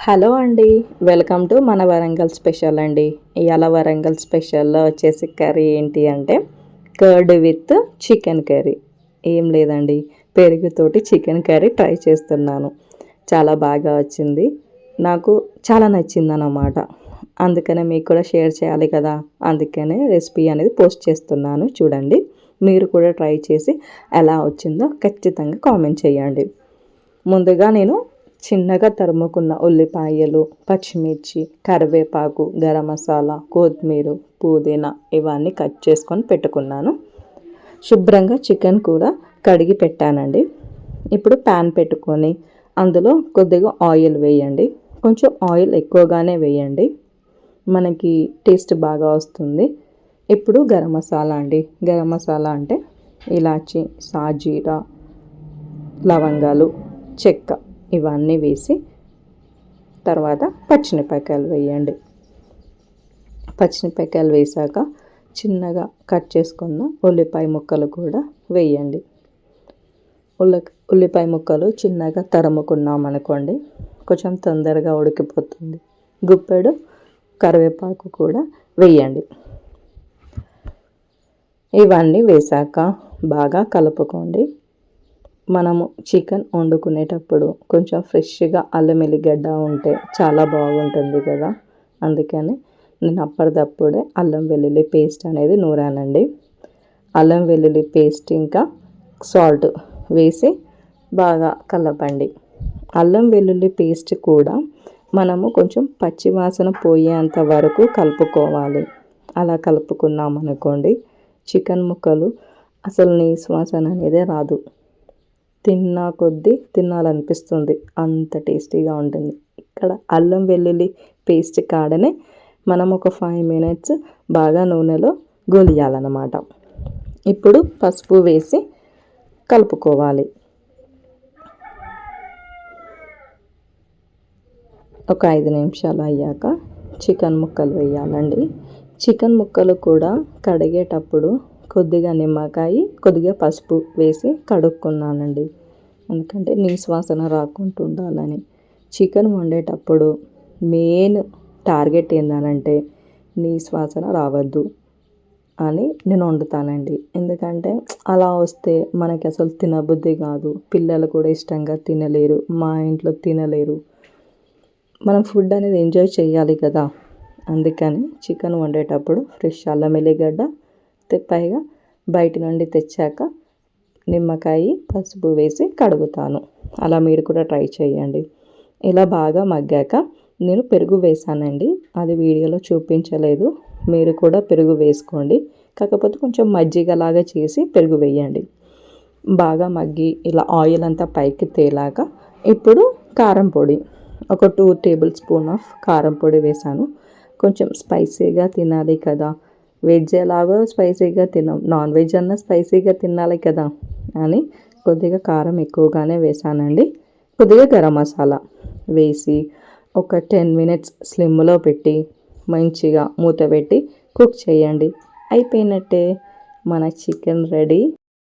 Hello అండి. Welcome to మన Warangal special అండి. ఇవాళ వరంగల్ స్పెషల్లో వచ్చేసి కర్రీ ఏంటి అంటే కర్డ్ విత్ చికెన్ కర్రీ. ఏం లేదండి, పెరుగుతోటి చికెన్ కర్రీ ట్రై చేస్తున్నాను. చాలా బాగా వచ్చింది, నాకు చాలా నచ్చిందన్నమాట. అందుకనే మీకు కూడా షేర్ చేయాలి కదా, అందుకనే రెసిపీ అనేది పోస్ట్ చేస్తున్నాను. చూడండి, మీరు కూడా ట్రై చేసి ఎలా వచ్చిందో ఖచ్చితంగా కామెంట్ చేయండి. ముందుగా నేను చిన్నగా తరుముకున్న ఉల్లిపాయలు, పచ్చిమిర్చి, కరివేపాకు, గరం మసాలా, కొత్తిమీర, పుదీనా ఇవన్నీ కట్ చేసుకొని పెట్టుకున్నాను. శుభ్రంగా చికెన్ కూడా కడిగి పెట్టానండి. ఇప్పుడు ప్యాన్ పెట్టుకొని అందులో కొద్దిగా ఆయిల్ వేయండి. కొంచెం ఆయిల్ ఎక్కువగానే వేయండి, మనకి టేస్ట్ బాగా వస్తుంది. ఇప్పుడు గరం మసాలా అండి. గరం మసాలా అంటే ఇలాచి, సాజీరా, లవంగాలు, చెక్క ఇవన్నీ వేసి తర్వాత పచ్చిమిరపకాయలు వేయండి. పచ్చిమిరపకాయలు వేసాక చిన్నగా కట్ చేసుకున్న ఉల్లిపాయ ముక్కలు కూడా వేయండి. ఉల్లిపాయ ముక్కలు చిన్నగా తరుముకున్నాం అనుకోండి, కొంచెం తొందరగా ఉడికిపోతుంది. గుప్పెడు కరివేపాకు కూడా వేయండి. ఇవన్నీ వేసాక బాగా కలుపుకోండి. మనము చికెన్ వండుకునేటప్పుడు కొంచెం ఫ్రెష్గా అల్లం వెల్లిగడ్డ ఉంటే చాలా బాగుంటుంది కదా, అందుకని నేను అప్పటిదప్పుడే అల్లం వెల్లుల్లి పేస్ట్ అనేది నూరానండి. అల్లం వెల్లుల్లి పేస్ట్ ఇంకా సాల్ట్ వేసి బాగా కలపండి. అల్లం వెల్లుల్లి పేస్ట్ కూడా మనము కొంచెం పచ్చి వాసన పోయేంత వరకు కలుపుకోవాలి. అలా కలుపుకున్నామనుకోండి, చికెన్ ముక్కలు అసలు నీసు వాసన అనేదే రాదు. తిన్నా కొద్దీ తినాలనిపిస్తుంది, అంత టేస్టీగా ఉంటుంది. ఇక్కడ అల్లం వెల్లుల్లి పేస్ట్ కాడనే మనం ఒక 5 minutes బాగా నూనెలో గోలియాలన్నమాట. ఇప్పుడు పసుపు వేసి కలుపుకోవాలి. ఒక 5 నిమిషాలు అయ్యాక చికెన్ ముక్కలు వేయాలండి. చికెన్ ముక్కలు కూడా కడిగేటప్పుడు కొద్దిగా నిమ్మకాయ, కొద్దిగా పసుపు వేసి కడుక్కున్నానండి. ఎందుకంటే నీసు వాసన రాకుండా ఉండాలని. చికెన్ వండేటప్పుడు మెయిన్ టార్గెట్ ఏంటంటే నీసు వాసన రావద్దు అని నేను వండుతానండి. ఎందుకంటే అలా వస్తే మనకి అసలు తినబుద్ధి కాదు, పిల్లలు కూడా ఇష్టంగా తినలేరు, మా ఇంట్లో తినలేరు. మనం ఫుడ్ అనేది ఎంజాయ్ చేయాలి కదా, అందుకని చికెన్ వండేటప్పుడు ఫ్రెష్ అల్లం వెల్లిగడ్డ పైగా బయట నుండి తెచ్చాక నిమ్మకాయ, పసుపు వేసి కడుగుతాను. అలా మీరు కూడా ట్రై చేయండి. ఇలా బాగా మగ్గాక నేను పెరుగు వేసానండి, అది వీడియోలో చూపించలేదు. మీరు కూడా పెరుగు వేసుకోండి, కాకపోతే కొంచెం మజ్జిగలాగా చేసి పెరుగు వేయండి. బాగా మగ్గి ఇలా ఆయిల్ అంతా పైకి తేలాక ఇప్పుడు కారం పొడి ఒక 2 tablespoons ఆఫ్ కారం పొడి వేసాను. కొంచెం స్పైసీగా తినాలి కదా, వెజ్ ఎలాగో స్పైసీగా తినం, నాన్ వెజ్ అన్న స్పైసీగా తినాలి కదా అని కొద్దిగా కారం ఎక్కువగానే వేసానండి. కొద్దిగా గరం మసాలా వేసి ఒక 10 minutes స్లిమ్లో పెట్టి మంచిగా మూత పెట్టి కుక్ చేయండి. అయిపోయినట్టే, మన చికెన్ రెడీ.